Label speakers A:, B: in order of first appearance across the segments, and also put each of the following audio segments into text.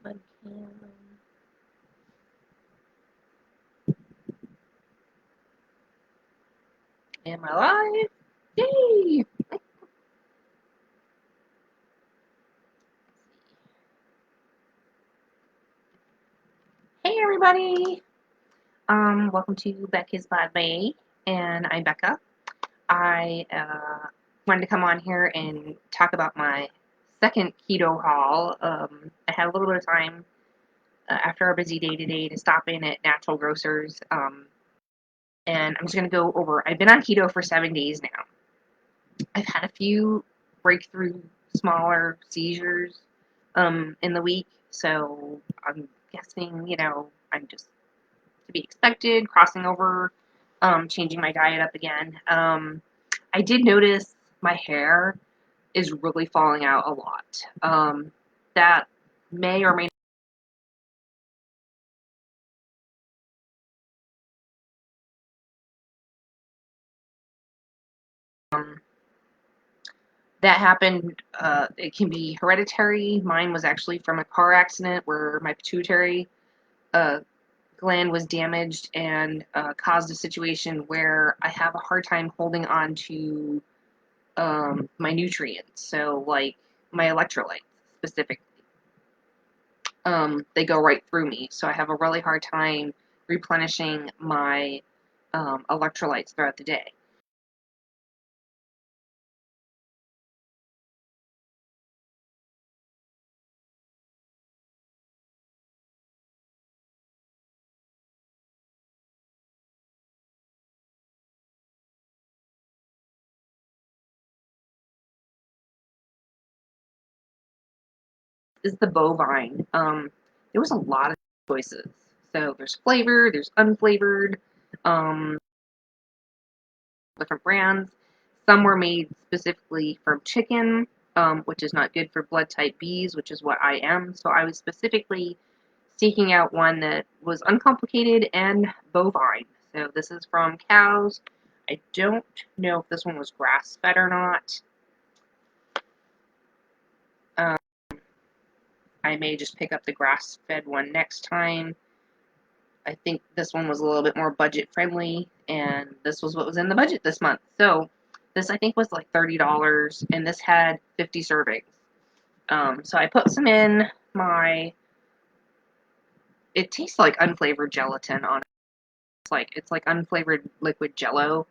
A: Mud can. Am I live? Yay! Hey everybody! Welcome to BeccasByTheBay, and I'm Becca. I wanted to come on here and talk about my second keto haul. I had a little bit of time after our busy day today to stop in at Natural Grocers, and I'm just going to go over. I've been on keto for 7 days now. I've had a few breakthrough, smaller seizures in the week, so I'm guessing, I'm just to be expected, crossing over, changing my diet up again. I did notice my hair is really falling out a lot. That may or may not. That happened, it can be hereditary. Mine was actually from a car accident where my pituitary uh, gland was damaged and caused a situation where I have a hard time holding on to my nutrients. So, like my electrolytes specifically, they go right through me. So I have a really hard time replenishing my electrolytes throughout the day. This is the bovine. There was a lot of choices. So there's flavor, there's unflavored, um, different brands. Some were made specifically from chicken, which is not good for blood type Bs, which is what I am. So I was specifically seeking out one that was uncomplicated and bovine. So this is from cows. I don't know if this one was grass fed or not. Um, I may just pick up the grass fed one next time. I think this one was a little bit more budget friendly, and this was what was in the budget this month. So this I think was like $30, and this had 50 servings. So I put some in my. It tastes like unflavored gelatin on it. It's like unflavored liquid Jello,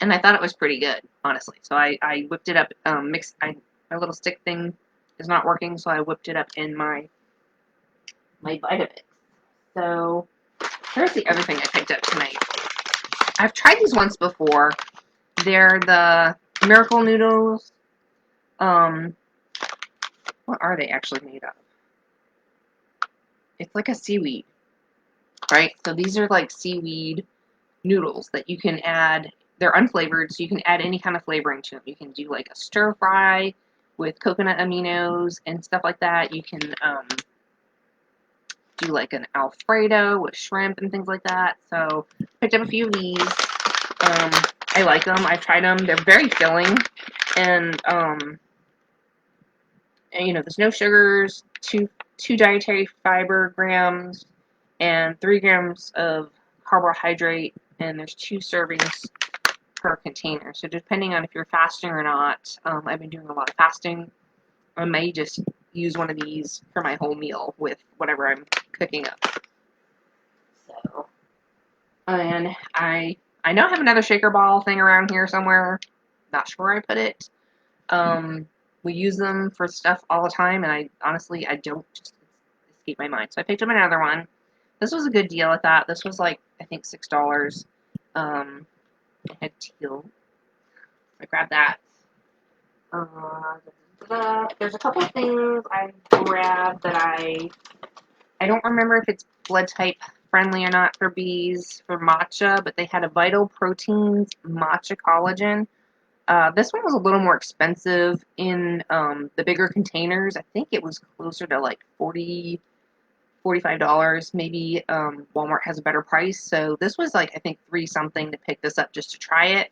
A: and I thought it was pretty good, honestly. So I whipped it up. My little stick thing is not working, so I whipped it up in my Vitamix. So here's the other thing I picked up tonight. I've tried these once before. They're the Miracle Noodles. Um, what are they actually made of? It's like a seaweed, right? So these are like seaweed noodles that you can add. They're unflavored, so you can add any kind of flavoring to them. You can do like a stir fry with coconut aminos and stuff like that. You can do like an Alfredo with shrimp and things like that. So picked up a few of these. I like them. I've tried them. They're very filling, and there's no sugars, two dietary fiber grams, and 3 grams of carbohydrate, and there's 2 servings per container. So depending on if you're fasting or not, I've been doing a lot of fasting. I may just use one of these for my whole meal with whatever I'm cooking up. So, and I know I have another shaker ball thing around here somewhere. Not sure where I put it. We use them for stuff all the time, and I don't just escape my mind. So I picked up another one. This was a good deal. I thought this was like I think $6. It had teal. I grabbed that. There's a couple of things I grabbed that I don't remember if it's blood type friendly or not for bees for matcha, but they had a Vital Proteins matcha collagen. This one was a little more expensive in the bigger containers. I think it was closer to like $45. Maybe Walmart has a better price. So this was like I think 3 something to pick this up just to try it.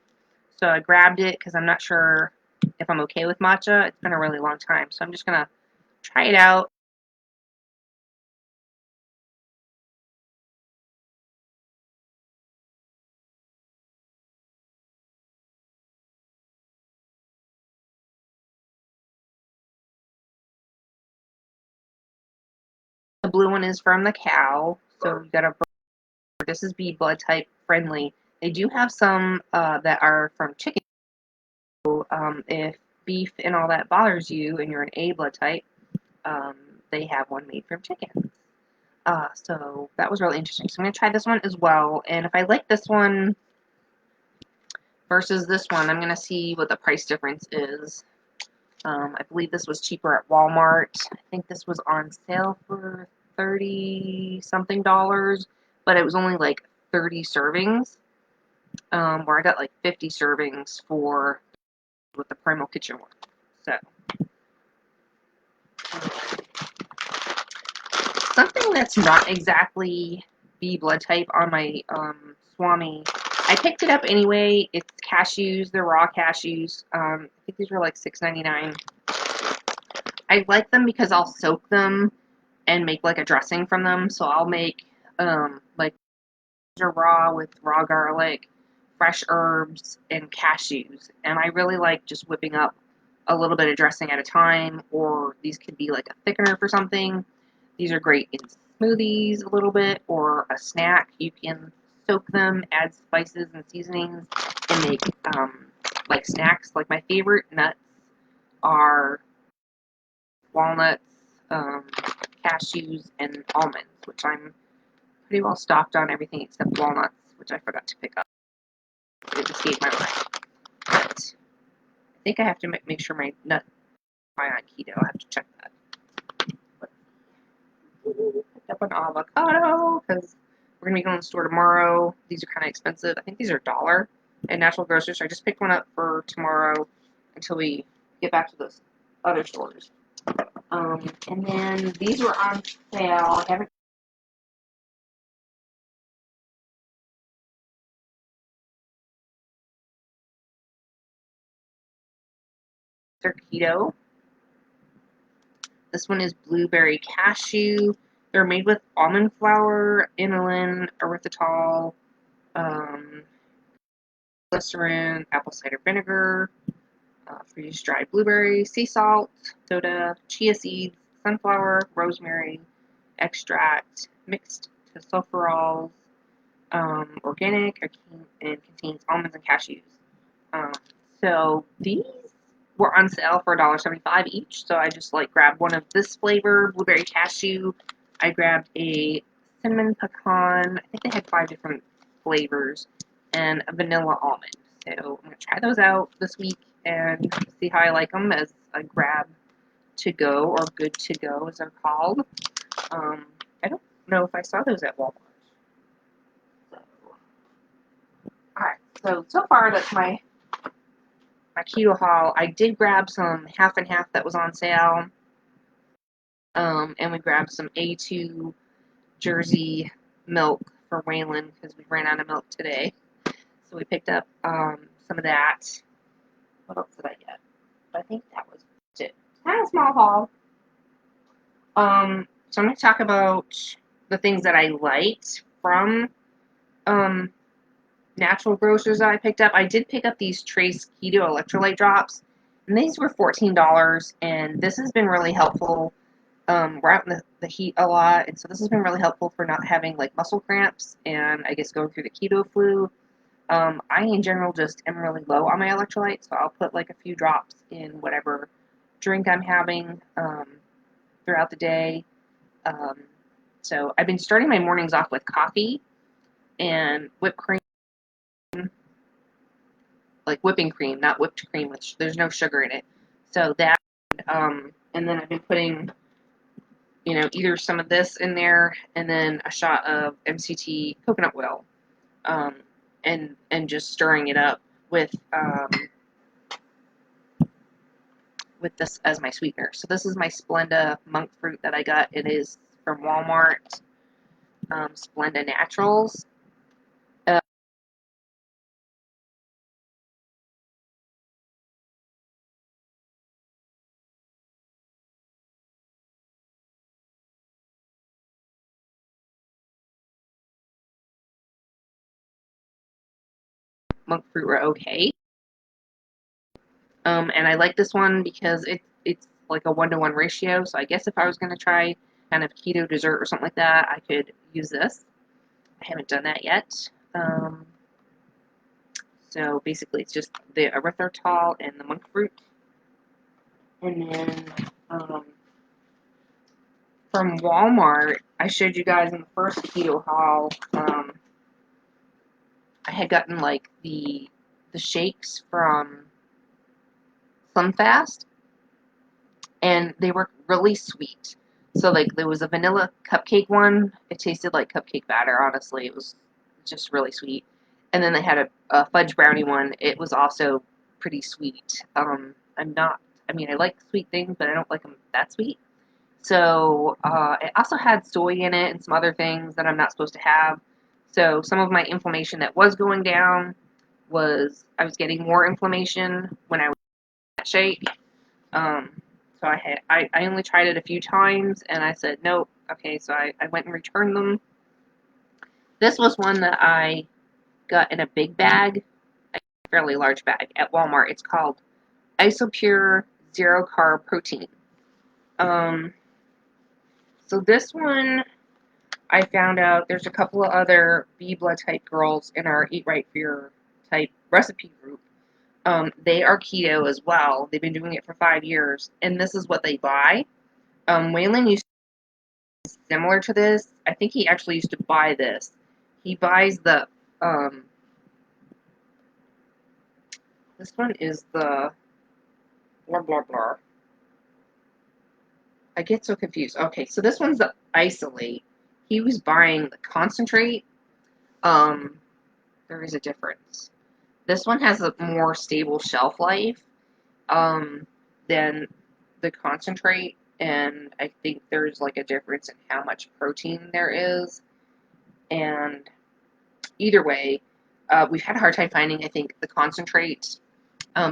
A: So I grabbed it because I'm not sure if I'm okay with matcha. It's been a really long time, so I'm just gonna try it out. The blue one is from the cow, so you gotta. This is B blood type friendly. They do have some that are from chicken. So, if beef and all that bothers you, and you're an A blood type, um, they have one made from chicken. So that was really interesting. So I'm gonna try this one as well, and if I like this one versus this one, I'm gonna see what the price difference is. I believe this was cheaper at Walmart. I think this was on sale for $30 something, but it was only like 30 servings. Where I got like 50 servings for with the Primal Kitchen one. So something that's not exactly B blood type on my Swami. I picked it up anyway. It's cashews. They're raw cashews. I think these were like $6.99. I like them because I'll soak them and make like a dressing from them. So I'll make like raw with raw garlic, fresh herbs, and cashews. And I really like just whipping up a little bit of dressing at a time, or these could be like a thickener for something. These are great in smoothies a little bit, or a snack. You can soak them, add spices and seasonings, and make like snacks. Like my favorite nuts are walnuts, cashews, and almonds, which I'm pretty well stocked on everything except walnuts, which I forgot to pick up. It escaped my mind. But I think I have to make sure my nut are on keto. I have to check that. Picked up an avocado because we're gonna be going to the store tomorrow. These are kind of expensive. I think these are $1 at Natural Grocers. So I just picked one up for tomorrow until we get back to those other stores. And then these were on sale. I haven't. They're keto. This one is blueberry cashew. They're made with almond flour, inulin, erythritol, um, glycerin, apple cider vinegar, freeze dried blueberries, sea salt, soda, chia seeds, sunflower, rosemary, extract, mixed tocopherols, organic, and contains almonds and cashews. Um, so these were on sale for $1.75 each. So I just like grabbed one of this flavor, blueberry cashew. I grabbed a cinnamon pecan. I think they had 5 different flavors, and a vanilla almond. So I'm gonna try those out this week and see how I like them as a grab to go, or good to go as they're called. I don't know if I saw those at Walmart. So, alright, so far that's my keto haul. I did grab some half and half that was on sale. And we grabbed some A2 Jersey milk for Waylon because we ran out of milk today. So we picked up some of that. What else did I get? I think that was it. Kind of a small haul. So I'm going to talk about the things that I liked from Natural Grocers that I picked up. I did pick up these Trace Keto Electrolyte drops, and these were $14, and this has been really helpful. We're out in the heat a lot, and so this has been really helpful for not having like muscle cramps and I guess going through the keto flu. I in general just am really low on my electrolytes, so I'll put like a few drops in whatever drink I'm having throughout the day. Um, so I've been starting my mornings off with coffee and whipped cream, like whipping cream, not whipped cream, which there's no sugar in it. So that, and then I've been putting, either some of this in there and then a shot of MCT coconut oil, and just stirring it up with this as my sweetener. So this is my Splenda monk fruit that I got. It is from Walmart, Splenda Naturals. monk fruit were okay. And I like this one because it's like a 1-to-1 ratio. So I guess if I was going to try kind of keto dessert or something like that, I could use this. I haven't done that yet. So basically, it's just the erythritol and the monk fruit. And then from Walmart, I showed you guys in the first keto haul. I had gotten like the shakes from Sunfast, and they were really sweet. So like there was a vanilla cupcake one. It tasted like cupcake batter. Honestly, it was just really sweet. And then they had a fudge brownie one. It was also pretty sweet. I'm not. I mean, I like sweet things, but I don't like them that sweet. So it also had soy in it and some other things that I'm not supposed to have. So some of my inflammation that was going down was I was getting more inflammation when I was in that shake. So I only tried it a few times and I said nope. Okay, so I went and returned them. This was one that I got in a big bag, a fairly large bag at Walmart. It's called Isopure Zero Carb Protein. So this one, I found out there's a couple of other B blood type girls in our Eat Right for Your type recipe group. They are keto as well. They've been doing it for 5 years, and this is what they buy. Waylon used to be similar to this. I think he actually used to buy this. He buys the this one is the blah blah blah. I get so confused. Okay, so this one's the isolate. He was buying the concentrate. There is a difference. This one has a more stable shelf life than the concentrate, and I think there's like a difference in how much protein there is. And either way, we've had a hard time finding, I think, the concentrate.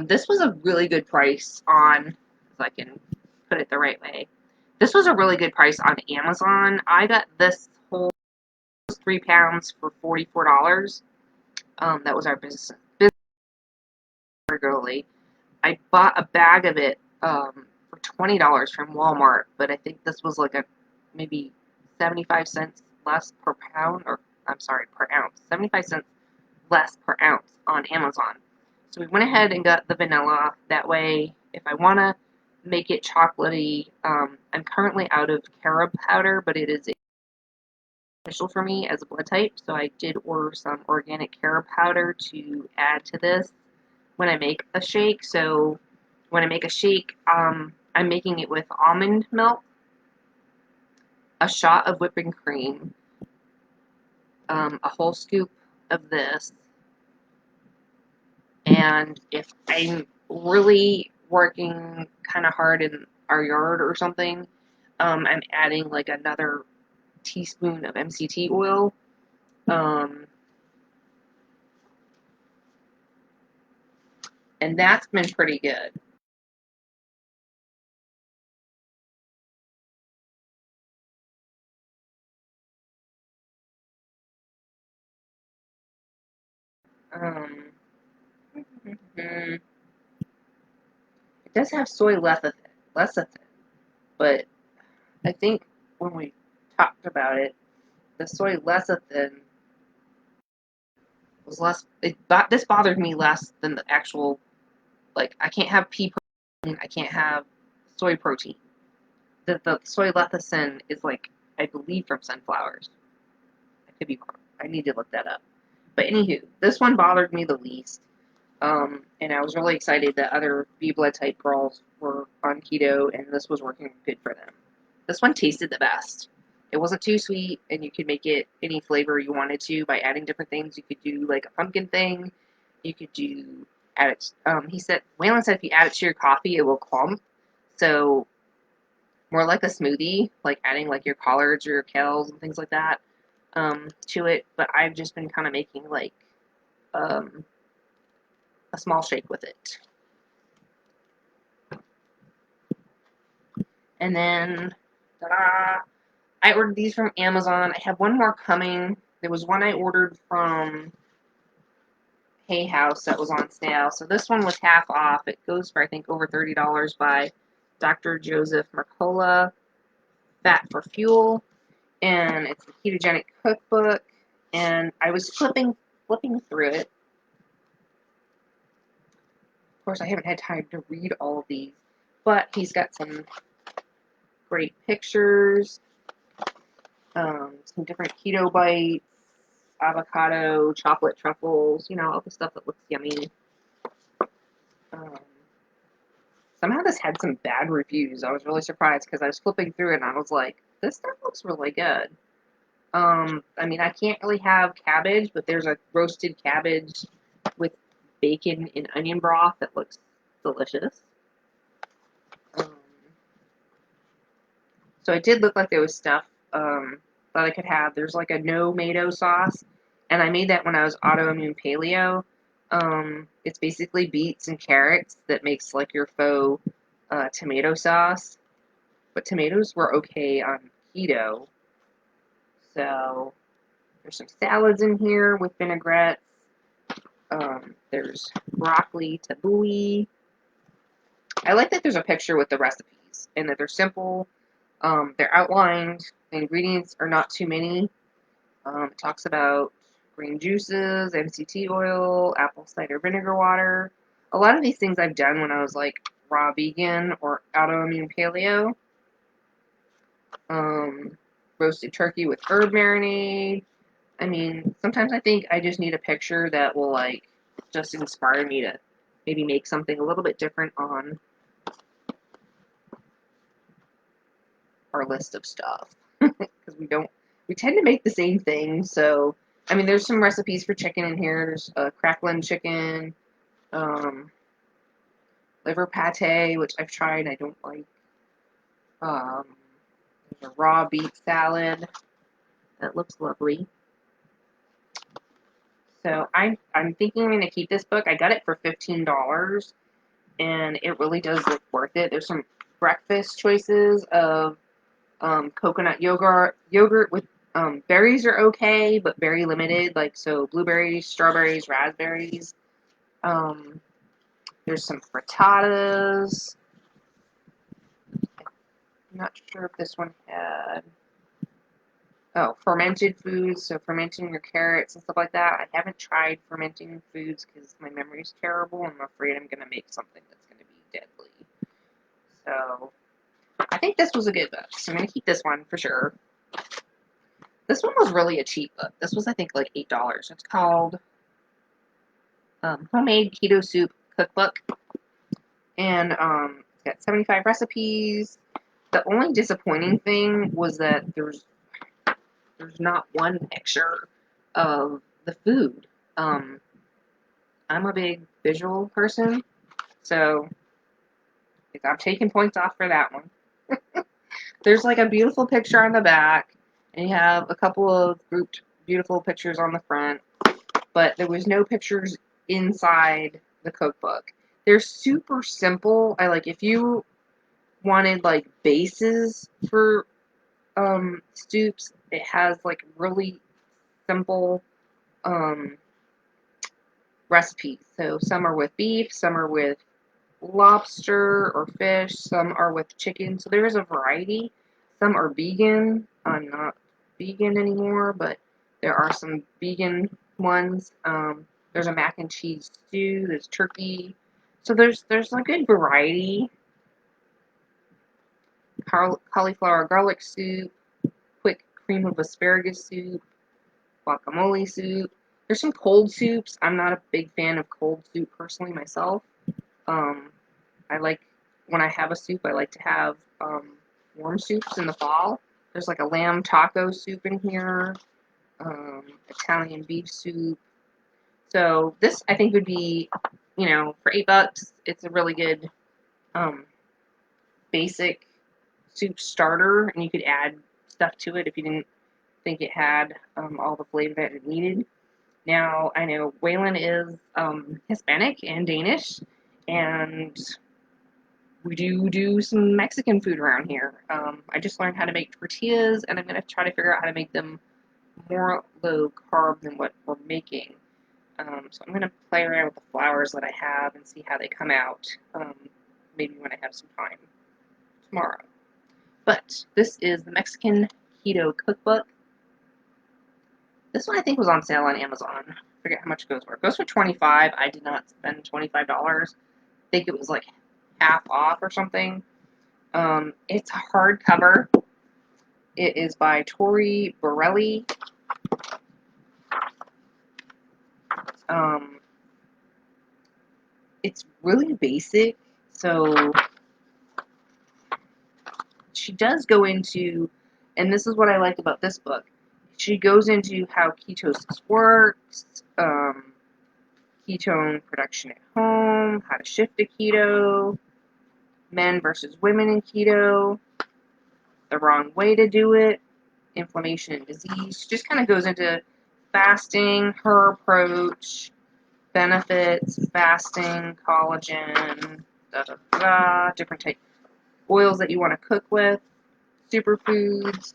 A: This was a really good price on, if I can put it the right way. This was a really good price on Amazon. I got this whole 3 pounds for $44. That was our business regularly. I bought a bag of it for $20 from Walmart, but I think this was like a maybe 75 cents less per pound, or I'm sorry, per ounce. 75 cents less per ounce on Amazon. So we went ahead and got the vanilla. That way, if I want to make it chocolatey, I'm currently out of Carob powder, but it is beneficial for me as a blood type, so I did order some organic Carob powder to add to this when I make a shake. So when I make a shake, I'm making it with almond milk, a shot of whipping cream, a whole scoop of this, and if I'm really working kind of hard in our yard or something, I'm adding like another teaspoon of MCT oil. And that's been pretty good. Um, it does have soy lecithin, but I think when we talked about it, the soy lecithin was less. This bothered me less than the actual. Like I can't have pea protein. I can't have soy protein. The soy lecithin is like I believe from sunflowers. I could be wrong. I need to look that up. But anywho, this one bothered me the least. And I was really excited that other B blood type girls were on keto, and this was working good for them. This one tasted the best. It wasn't too sweet, and you could make it any flavor you wanted to by adding different things. You could do like a pumpkin thing. You could do add it. Waylon said if you add it to your coffee, it will clump. So more like a smoothie, like adding like your collards or your kales and things like that to it. But I've just been kind of making like um, a small shake with it. And then, ta-da! I ordered these from Amazon. I have one more coming. There was one I ordered from, Hay House that was on sale. So this one was half off. It goes for, I think, over $30 by Dr. Joseph Mercola, Fat for Fuel. And it's the Ketogenic Cookbook. And I was flipping through it. Of course, I haven't had time to read all of these, but he's got some great pictures, some different keto bites, avocado, chocolate truffles, you know, all the stuff that looks yummy. Somehow this had some bad reviews. I was really surprised because I was flipping through it and I was like, this stuff looks really good. I mean, I can't really have cabbage, but there's a roasted cabbage with bacon and onion broth that looks delicious. So it did look like there was stuff that I could have. There's like a no-mayo sauce, and I made that when I was autoimmune paleo. It's basically beets and carrots that makes like your faux tomato sauce. But tomatoes were okay on keto. So there's some salads in here with vinaigrettes. There's broccoli tabbouleh. I like that there's a picture with the recipes and that they're simple. They're outlined. The ingredients are not too many. It talks about green juices, MCT oil, apple cider vinegar water. A lot of these things I've done when I was like raw vegan or autoimmune paleo. Roasted turkey with herb marinade. I mean, sometimes I think I just need a picture that will like just inspire me to maybe make something a little bit different on our list of stuff. Because we tend to make the same thing. So, I mean, there's some recipes for chicken in here. There's crackling chicken, liver pate, which I've tried. I don't like. There's a raw beet salad that looks lovely. So I'm thinking I'm going to keep this book. I got it for $15, and it really does look worth it. There's some breakfast choices of coconut yogurt with berries are okay, but very limited. Like so, blueberries, strawberries, raspberries. There's some frittatas. I'm not sure if this one had. Oh, fermented foods, so fermenting your carrots and stuff like that. I haven't tried fermenting foods because my memory's terrible. I'm afraid I'm going to make something that's going to be deadly. So, I think this was a good book, so I'm going to keep this one for sure. This one was really a cheap book. This was, I think, like $8. It's called Homemade Keto Soup Cookbook. And it's got 75 recipes. The only disappointing thing was that there's not one picture of the food. I'm a big visual person, so I'm taking points off for that one. There's like a beautiful picture on the back, and you have a couple of grouped beautiful pictures on the front, but there was no pictures inside the cookbook. They're super simple. If you wanted like bases for soups, it has like really simple recipes. So some are with beef, some are with lobster or fish, some are with chicken. So there is a variety. Some are vegan. I'm not vegan anymore, but there are some vegan ones. There's a mac and cheese stew. There's turkey. So there's a good variety. Cauliflower garlic soup, quick cream of asparagus soup, guacamole soup. There's some cold soups. I'm not a big fan of cold soup personally myself. I like, when I have a soup, I like to have warm soups in the fall. There's like a lamb taco soup in here, Italian beef soup. So this, I think, would be, for $8, it's a really good basic soup starter, and you could add stuff to it if you didn't think it had all the flavor that it needed. Now, I know Waylon is Hispanic and Danish, and we do some Mexican food around here. I just learned how to make tortillas, and I'm going to try to figure out how to make them more low carb than what we're making. So I'm going to play around with the flours that I have and see how they come out, maybe when I have some time tomorrow. But this is the Mexican Keto Cookbook. This one I think was on sale on Amazon. I forget how much it goes for. It goes for $25. I did not spend $25. I think it was like half off or something. It's a hardcover. It is by Tori Borelli. It's really basic, so she does go into, and this is what I like about this book, she goes into how ketosis works, ketone production at home, how to shift to keto, men versus women in keto, the wrong way to do it, inflammation and disease. She just kind of goes into fasting, her approach, benefits, fasting, collagen, different type oils that you want to cook with, superfoods.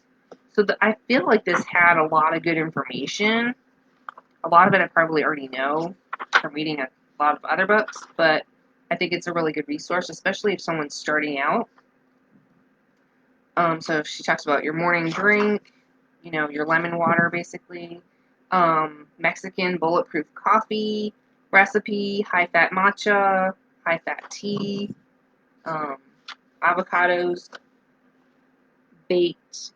A: So I feel like this had a lot of good information. A lot of it I probably already know from reading a lot of other books, but I think it's a really good resource, especially if someone's starting out. So she talks about your morning drink, your lemon water, basically. Mexican bulletproof coffee recipe, high-fat matcha, high-fat tea, avocados baked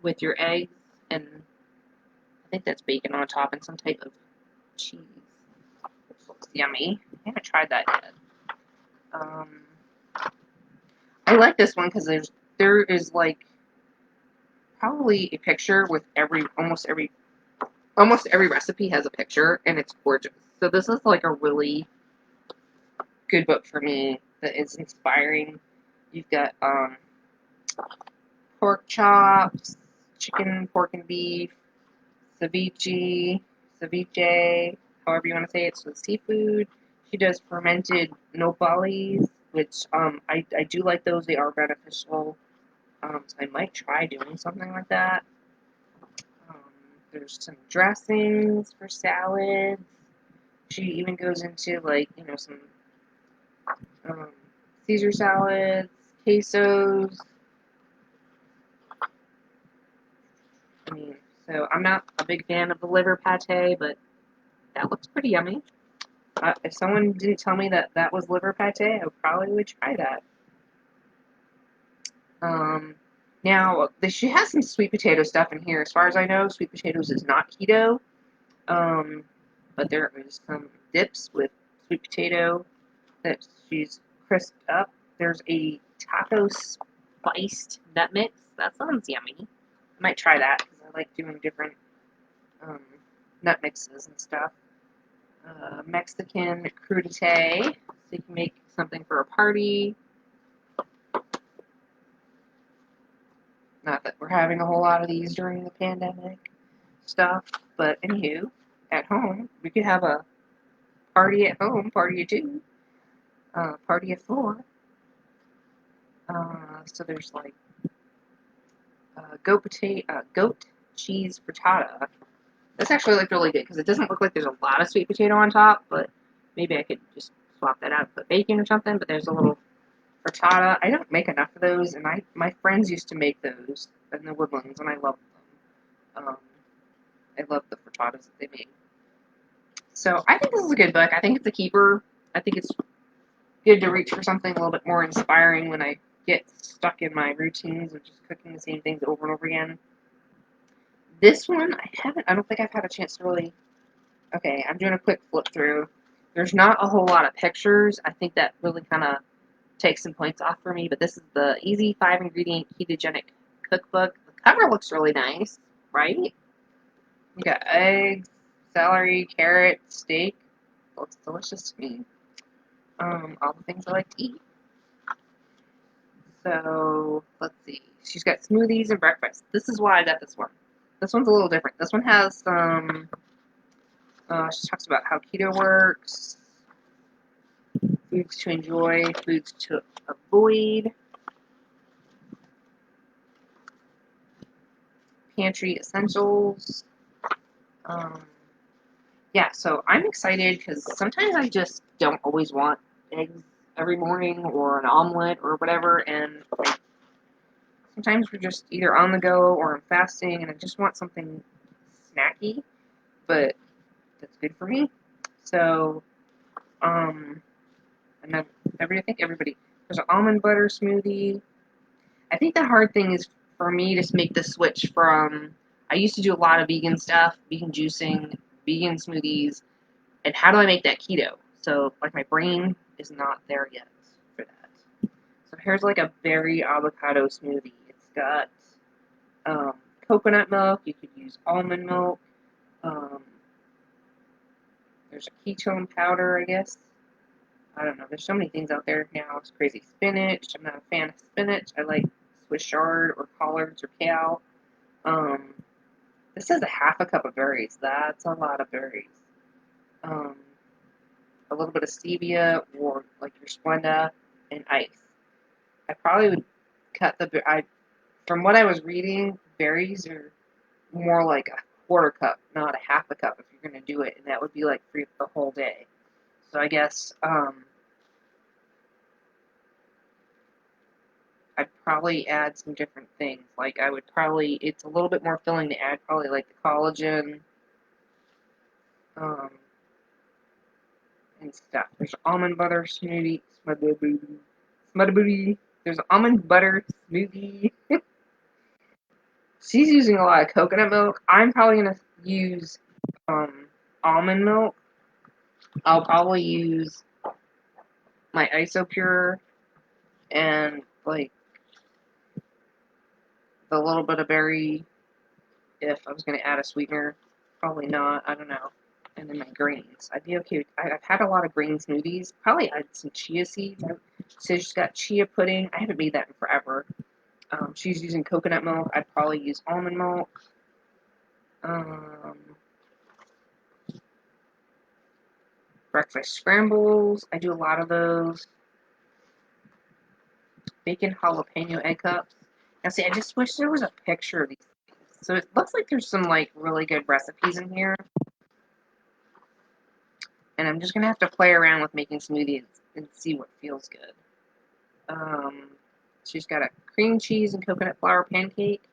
A: with your eggs, and I think that's bacon on top and some type of cheese, which looks yummy. I haven't tried that yet. I like this one because there is like probably a picture with almost every recipe has a picture, and it's gorgeous. So this is like a really good book for me that is inspiring. You've got pork chops, chicken, pork and beef, ceviche, however you want to say it. So seafood. She does fermented nopales, which I do like those. They are beneficial. So I might try doing something like that. There's some dressings for salads. She even goes into some Caesar salads, quesos. So I'm not a big fan of the liver pate, but that looks pretty yummy. If someone didn't tell me that was liver pate, I probably would try that. Now, she has some sweet potato stuff in here. As far as I know, sweet potatoes is not keto. But there is some dips with sweet potato that she's crisped up. There's a taco spiced nut mix. That sounds yummy. I might try that because I like doing different nut mixes and stuff. Mexican crudité, so you can make something for a party. Not that we're having a whole lot of these during the pandemic stuff, but anywho, at home, we could have a party at home, party of two, party of four. So there's like goat cheese frittata. This actually looked really good because it doesn't look like there's a lot of sweet potato on top, but maybe I could just swap that out and put bacon or something. But there's a little frittata. I don't make enough of those, and my friends used to make those in the Woodlands, and I love them. I love the frittatas that they make. So I think this is a good book. I think it's a keeper. I think it's good to reach for something a little bit more inspiring when I get stuck in my routines of just cooking the same things over and over again. This one, I don't think I've had a chance to really, okay, I'm doing a quick flip through. There's not a whole lot of pictures. I think that really kind of takes some points off for me, but this is the Easy 5-Ingredient Ketogenic Cookbook. The cover looks really nice, right? You got eggs, celery, carrot, steak. It looks delicious to me. All the things I like to eat. So, let's see. She's got smoothies and breakfast. This is why I got this one. This one's a little different. This one has some, she talks about how keto works, foods to enjoy, foods to avoid, pantry essentials, yeah, so I'm excited because sometimes I just don't always want eggs every morning or an omelet or whatever, and sometimes we're just either on the go or I'm fasting and I just want something snacky, but that's good for me. So, and I think everybody, there's an almond butter smoothie. I think the hard thing is for me to make the switch from, I used to do a lot of vegan stuff, vegan juicing, vegan smoothies, and how do I make that keto? So, like, my brain is not there yet for that. So, here's like a berry avocado smoothie. It's got um, coconut milk, you could use almond milk, um, there's a ketone powder, I guess. I don't know, there's so many things out there now, it's crazy. Spinach, I'm not a fan of spinach, I like Swiss chard or collards or kale. Um, this says a half a cup of berries, that's a lot of berries. Um, a little bit of stevia or like your Splenda and ice. I probably would cut from what I was reading, berries are more like a quarter cup, not a half a cup if you're going to do it, and that would be like for the whole day. So I guess I'd probably add some different things. Like I would probably, it's a little bit more filling to add probably like the collagen um, and stuff. There's almond butter smoothie, smoothie. There's almond butter smoothie. She's using a lot of coconut milk. I'm probably gonna use almond milk. I'll probably use my Isopure and like the little bit of berry. If I was gonna add a sweetener, probably not. I don't know. And then my greens. I'd be okay. I've had a lot of green smoothies. Probably add some chia seeds. So she's got chia pudding. I haven't made that in forever. She's using coconut milk. I'd probably use almond milk. Um, breakfast scrambles. I do a lot of those. Bacon jalapeno egg cups. Now, see, I just wish there was a picture of these things. So it looks like there's some like really good recipes in here, and I'm just gonna have to play around with making smoothies and see what feels good. Um, she's got a cream cheese and coconut flour pancake.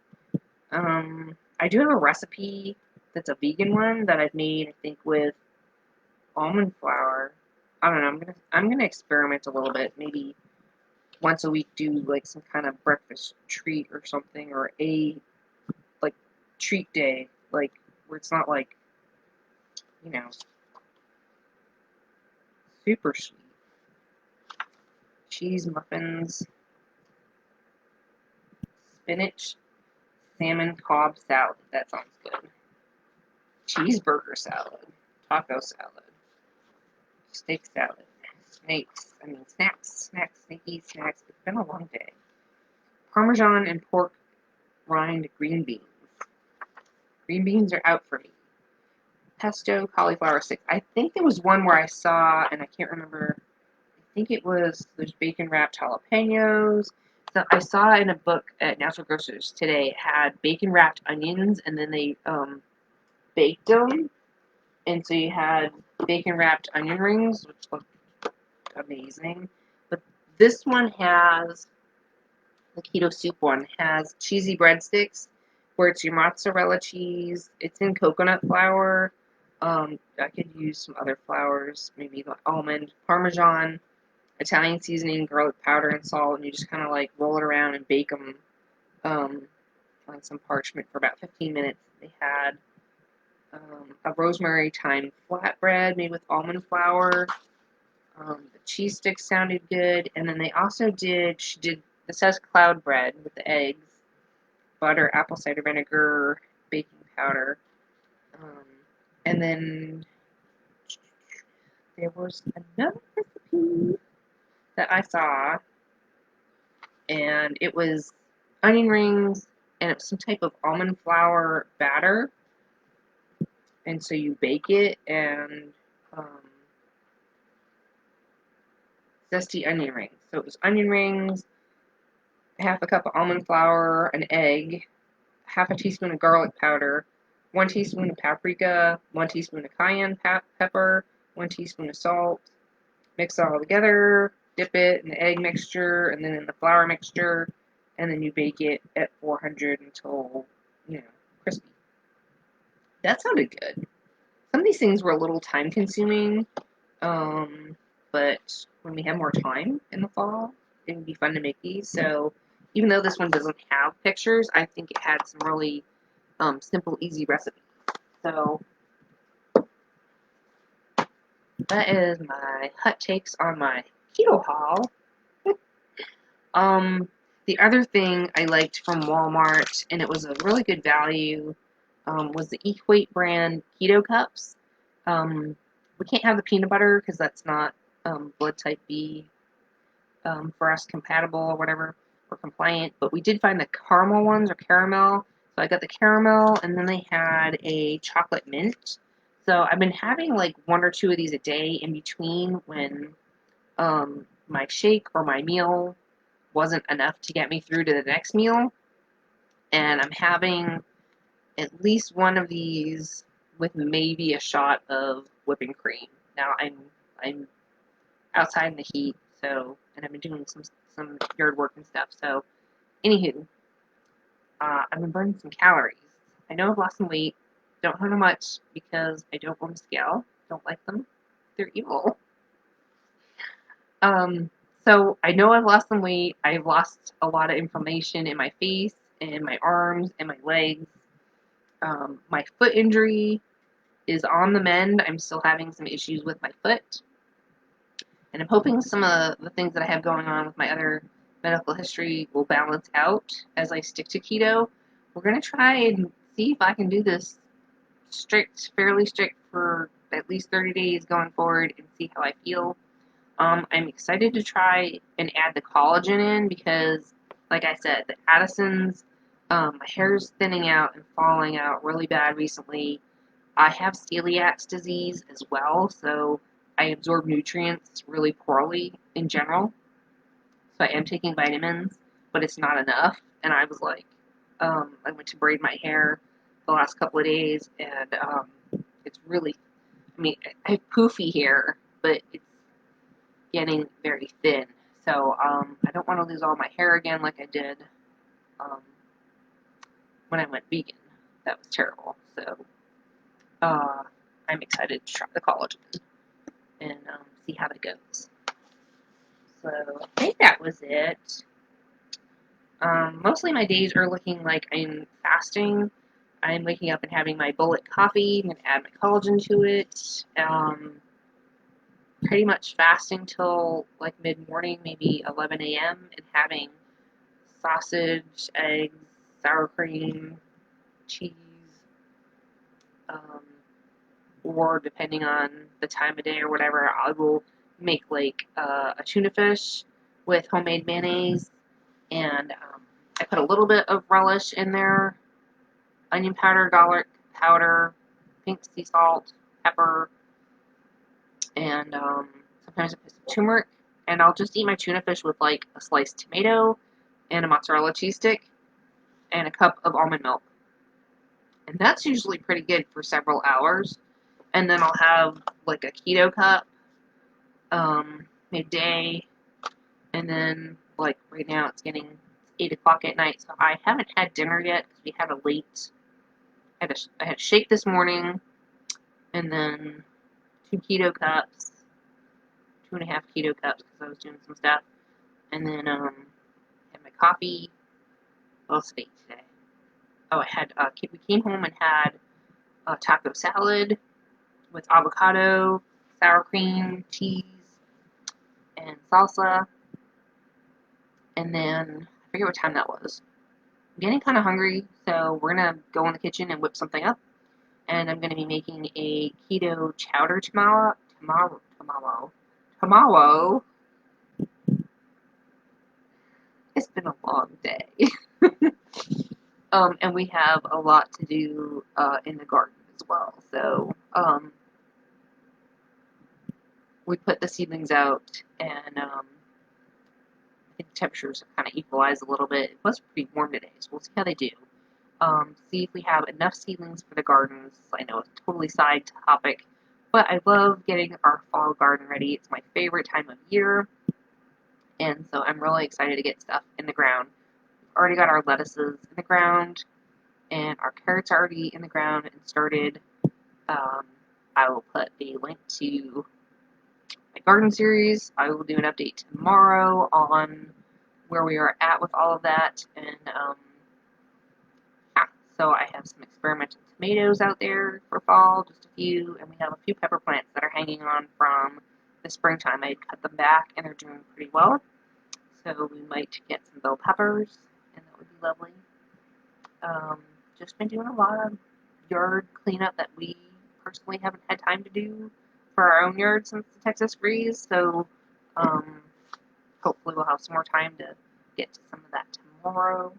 A: I do have a recipe that's a vegan one that I've made, I think, with almond flour. I don't know. I'm gonna experiment a little bit. Maybe once a week do like some kind of breakfast treat or something, or a like treat day, like where it's not like, you know, super sweet. Cheese muffins, spinach, salmon cob salad. That sounds good. Cheeseburger salad, taco salad, steak salad, snacks, snaky snacks. It's been a long day. Parmesan and pork rind green beans. Green beans are out for me. Pesto cauliflower sticks. I think there was one where I saw, and I can't remember. I think it was there's bacon wrapped jalapenos. So I saw in a book at Natural Grocers today it had bacon wrapped onions, and then they baked them, and so you had bacon wrapped onion rings, which looked amazing. But this one has the keto soup one has cheesy breadsticks, where it's your mozzarella cheese. It's in coconut flour. I could use some other flours, maybe like almond, Parmesan, Italian seasoning, garlic powder, and salt, and you just kind of like roll it around and bake them on some parchment for about 15 minutes. They had a rosemary thyme flatbread made with almond flour. The cheese sticks sounded good, and then they also she did, this has cloud bread with the eggs, butter, apple cider vinegar, baking powder, um, and then there was another recipe that I saw, and it was onion rings, and it was some type of almond flour batter, and so you bake it, and zesty onion rings. So it was onion rings, half a cup of almond flour, an egg, half a teaspoon of garlic powder, 1 teaspoon of paprika, 1 teaspoon of cayenne pepper, 1 teaspoon of salt. Mix it all together, dip it in the egg mixture and then in the flour mixture, and then you bake it at 400 until, crispy. That sounded good. Some of these things were a little time consuming, but when we have more time in the fall, it would be fun to make these. So even though this one doesn't have pictures, I think it had some really simple, easy recipes. So that is my hot takes on my keto haul. The other thing I liked from Walmart, and it was a really good value, was the Equate brand keto cups. We can't have the peanut butter because that's not blood type B for us compatible or whatever, or compliant, but we did find the caramel ones, or caramel. So I got the caramel, and then they had a chocolate mint. So I've been having like 1 or 2 of these a day in between when my shake or my meal wasn't enough to get me through to the next meal. And I'm having at least one of these with maybe a shot of whipping cream. Now I'm outside in the heat, so, and I've been doing some yard work and stuff. So, anywho, I've been burning some calories. I know I've lost some weight. Don't know how much because I don't own a scale. Don't like them. They're evil. So I know I've lost some weight. I've lost a lot of inflammation in my face and my arms and my legs. My foot injury is on the mend. I'm still having some issues with my foot. And I'm hoping some of the things that I have going on with my other medical history will balance out as I stick to keto. We're going to try and see if I can do this fairly strict for at least 30 days going forward and see how I feel. I'm excited to try and add the collagen in because, like I said, the Addison's, my hair's thinning out and falling out really bad recently. I have celiac disease as well, so I absorb nutrients really poorly in general. So I am taking vitamins, but it's not enough. And I was like, I went to braid my hair the last couple of days, and it's really, I have poofy hair, but it's getting very thin. So I don't want to lose all my hair again like I did when I went vegan. That was terrible. So I'm excited to try the collagen and see how that goes. So I think that was it. Mostly my days are looking like I'm fasting. I'm waking up and having my bullet coffee. I'm going to add my collagen to it. Pretty much fasting till like mid-morning, maybe 11 a.m. and having sausage, eggs, sour cream, cheese, or depending on the time of day or whatever, I will make like a tuna fish with homemade mayonnaise, and I put a little bit of relish in there, onion powder, garlic powder, pink sea salt, pepper, and sometimes I put some turmeric, and I'll just eat my tuna fish with like a sliced tomato and a mozzarella cheese stick and a cup of almond milk. And that's usually pretty good for several hours. And then I'll have like a keto cup midday, and then like right now it's getting 8 o'clock at night, so I haven't had dinner yet because we had a late. I had a shake this morning, and then 2 keto cups, 2.5 keto cups because I was doing some stuff, and then had my coffee. What else did I eat today? Oh, I had we came home and had taco salad with avocado, sour cream, cheese, and salsa. And then I forget what time that was. I'm getting kind of hungry, so we're gonna go in the kitchen and whip something up. And I'm gonna be making a keto chowder tomorrow. It's been a long day. And we have a lot to do in the garden as well. So we put the seedlings out, and I think temperatures have kind of equalized a little bit. It was pretty warm today, so we'll see how they do. See if we have enough seedlings for the gardens. I know it's a totally side topic, but I love getting our fall garden ready. It's my favorite time of year, and so I'm really excited to get stuff in the ground. We've already got our lettuces in the ground, and our carrots are already in the ground and started. Um, I will put a link to my garden series. I will do an update tomorrow on where we are at with all of that, and yeah, so I have some experimental tomatoes out there for fall, just a few, and we have a few pepper plants that are hanging on from the springtime. I cut them back, and they're doing pretty well, so we might get some bell peppers, and that would be lovely. Um, just been doing a lot of yard cleanup that we personally haven't had time to do for our own yard since the Texas freeze, so um, hopefully we'll have some more time to get to some of that tomorrow.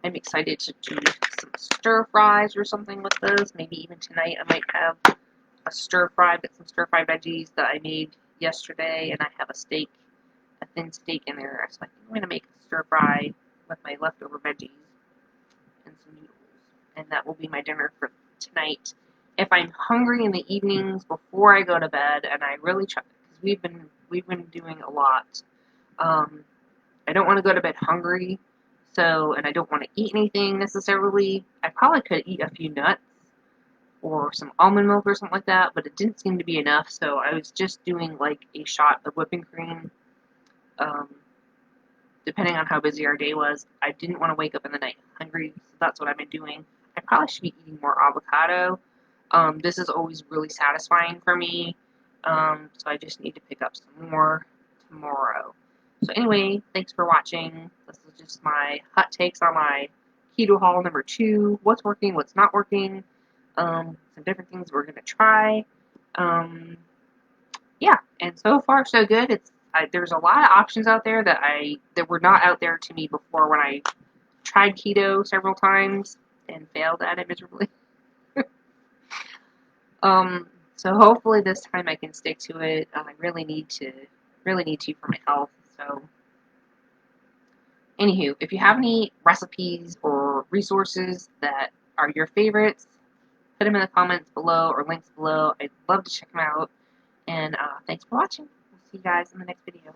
A: I'm excited to do some stir fries or something with those. Maybe even tonight I might have a stir fry, but some stir fry veggies that I made yesterday, and I have a steak, a thin steak in there. So I think I'm going to make a stir fry with my leftover veggies and some noodles, and that will be my dinner for tonight. If I'm hungry in the evenings before I go to bed, and I really try, because we've been doing a lot. I don't want to go to bed hungry, so, and I don't want to eat anything necessarily. I probably could eat a few nuts or some almond milk or something like that, but it didn't seem to be enough, so I was just doing like a shot of whipping cream. Um, Depending on how busy our day was, I didn't want to wake up in the night hungry, so that's what I've been doing. I probably should be eating more avocado. This is always really satisfying for me, so I just need to pick up some more tomorrow. So anyway, thanks for watching. This is just my hot takes on my keto haul number 2. What's working, what's not working, some different things we're going to try. Yeah, and so far so good. There's a lot of options out there that were not out there to me before when I tried keto several times and failed at it miserably. So hopefully this time I can stick to it. I really need to for my health. So, anywho, if you have any recipes or resources that are your favorites, put them in the comments below or links below. I'd love to check them out. And thanks for watching. We'll see you guys in the next video.